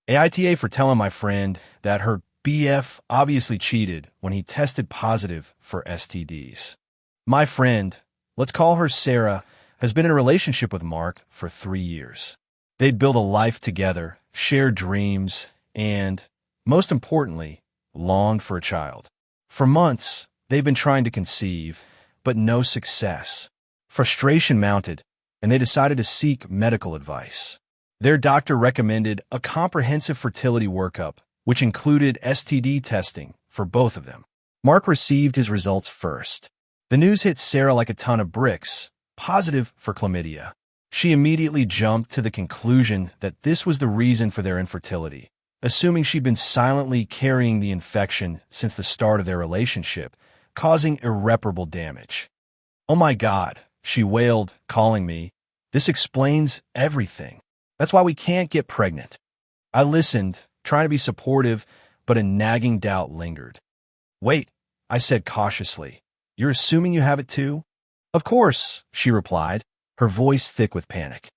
AITA for telling my friend that her BF obviously cheated when he tested positive for STDs. My friend, let's call her Sarah, has been in a relationship with Mark for 3 years. They'd built a life together, shared dreams, and, most importantly, longed for a child. For months, they've been trying to conceive, but no success. Frustration mounted, and they decided to seek medical advice. Their doctor recommended a comprehensive fertility workup, which included STD testing for both of them. Mark received his results first. The news hit Sarah like a ton of bricks, positive for chlamydia. She immediately jumped to the conclusion that this was the reason for their infertility, assuming she'd been silently carrying the infection since the start of their relationship, causing irreparable damage. "Oh my God," she wailed, calling me. "This explains everything. That's why we can't get pregnant." I listened, trying to be supportive, but a nagging doubt lingered. "Wait," I said cautiously. "You're assuming you have it too?" "Of course," she replied, her voice thick with panic.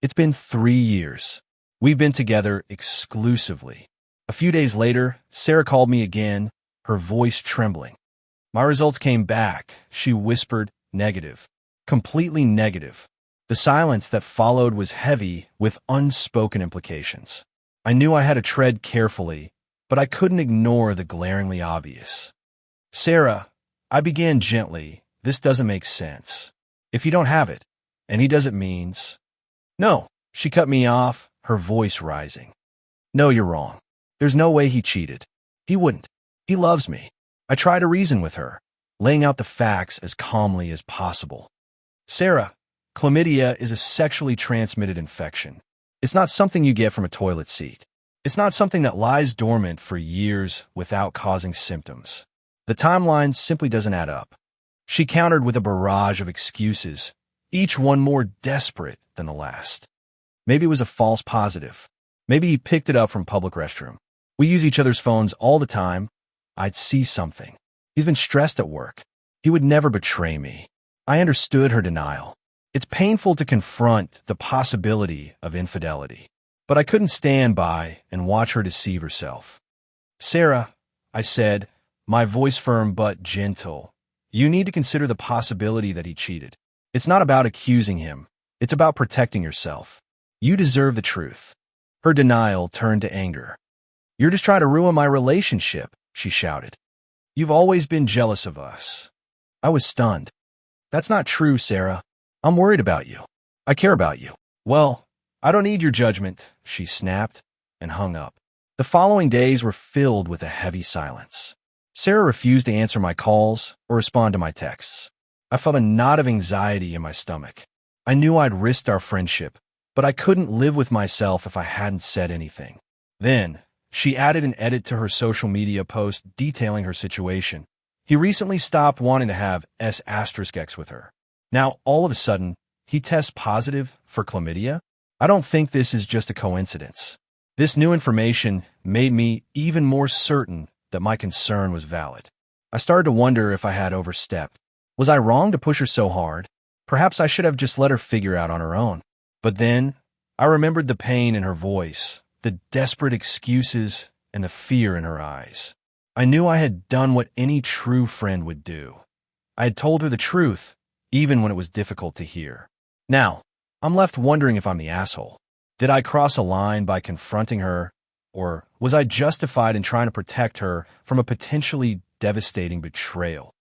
"It's been 3 years. We've been together exclusively." A few days later, Sarah called me again, her voice trembling. My results came back, she whispered, negative. Completely negative. The silence that followed was heavy with unspoken implications. I knew I had to tread carefully, but I couldn't ignore the glaringly obvious. "Sarah," I began gently, "this doesn't make sense. If you don't have it, and he does, it means—" "No," she cut me off, her voice rising. "No, you're wrong. There's no way he cheated. He wouldn't. He loves me." I tried to reason with her, laying out the facts as calmly as possible. "Sarah, chlamydia is a sexually transmitted infection. It's not something you get from a toilet seat. It's not something that lies dormant for years without causing symptoms. The timeline simply doesn't add up." She countered with a barrage of excuses, each one more desperate than the last. Maybe it was a false positive. Maybe he picked it up from public restroom. We use each other's phones all the time. I'd see something. He's been stressed at work. He would never betray me. I understood her denial. It's painful to confront the possibility of infidelity, but I couldn't stand by and watch her deceive herself. "Sarah," I said, my voice firm but gentle, "you need to consider the possibility that he cheated. It's not about accusing him. It's about protecting yourself. You deserve the truth." Her denial turned to anger. "You're just trying to ruin my relationship," she shouted. "You've always been jealous of us." I was stunned. "That's not true, Sarah. I'm worried about you. I care about you." "Well, I don't need your judgment," she snapped and hung up. The following days were filled with a heavy silence. Sarah refused to answer my calls or respond to my texts. I felt a knot of anxiety in my stomach. I knew I'd risked our friendship, but I couldn't live with myself if I hadn't said anything. Then, she added an edit to her social media post detailing her situation. He recently stopped wanting to have S*X with her. Now, all of a sudden, he tests positive for chlamydia? I don't think this is just a coincidence. This new information made me even more certain that my concern was valid. I started to wonder if I had overstepped. Was I wrong to push her so hard? Perhaps I should have just let her figure out on her own. But then, I remembered the pain in her voice, the desperate excuses, and the fear in her eyes. I knew I had done what any true friend would do. I had told her the truth, even when it was difficult to hear. Now, I'm left wondering if I'm the asshole. Did I cross a line by confronting her, or was I justified in trying to protect her from a potentially devastating betrayal?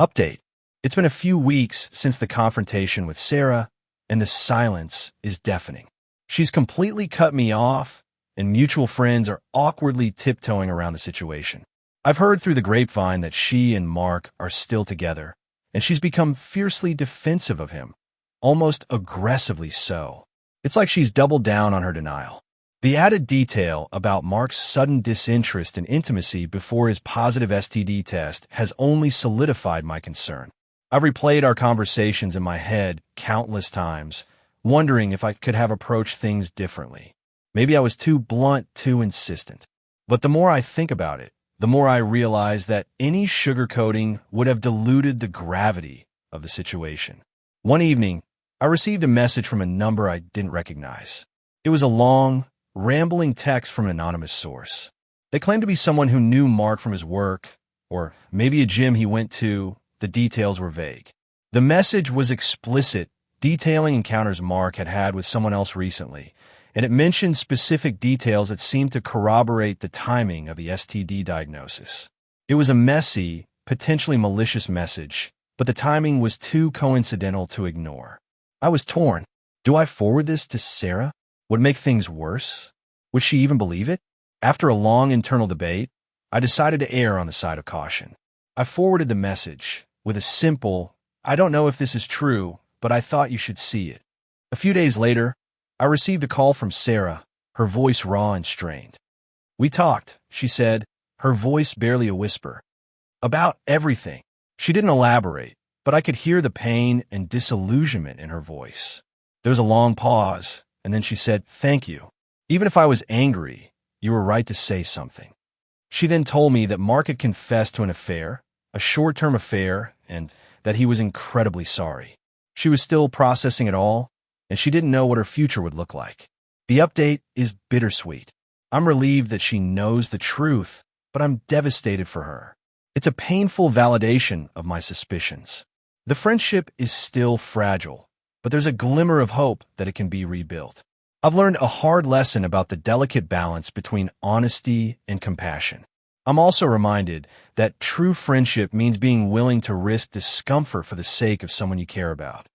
Update. It's been a few weeks since the confrontation with Sarah, and the silence is deafening. She's completely cut me off, and mutual friends are awkwardly tiptoeing around the situation. I've heard through the grapevine that she and Mark are still together, and she's become fiercely defensive of him, almost aggressively so. It's like she's doubled down on her denial. The added detail about Mark's sudden disinterest in intimacy before his positive STD test has only solidified my concern. I've replayed our conversations in my head countless times, wondering if I could have approached things differently. Maybe I was too blunt, too insistent. But the more I think about it, the more I realize that any sugarcoating would have diluted the gravity of the situation. One evening, I received a message from a number I didn't recognize. It was a long, rambling text from an anonymous source. They claimed to be someone who knew Mark from his work, or maybe a gym he went to. The details were vague. The message was explicit, detailing encounters Mark had had with someone else recently, and it mentioned specific details that seemed to corroborate the timing of the STD diagnosis. It was a messy, potentially malicious message, but the timing was too coincidental to ignore. I was torn. Do I forward this to Sarah? Would it make things worse? Would she even believe it? After a long internal debate, I decided to err on the side of caution. I forwarded the message with a simple, "I don't know if this is true, but I thought you should see it." A few days later, I received a call from Sarah, her voice raw and strained. "We talked," she said, her voice barely a whisper. "About everything." She didn't elaborate, but I could hear the pain and disillusionment in her voice. There was a long pause, and then she said, "Thank you. Even if I was angry, you were right to say something." She then told me that Mark had confessed to an affair, a short-term affair, and that he was incredibly sorry. She was still processing it all, and she didn't know what her future would look like. The update is bittersweet. I'm relieved that she knows the truth, but I'm devastated for her. It's a painful validation of my suspicions. The friendship is still fragile, but there's a glimmer of hope that it can be rebuilt. I've learned a hard lesson about the delicate balance between honesty and compassion. I'm also reminded that true friendship means being willing to risk discomfort for the sake of someone you care about.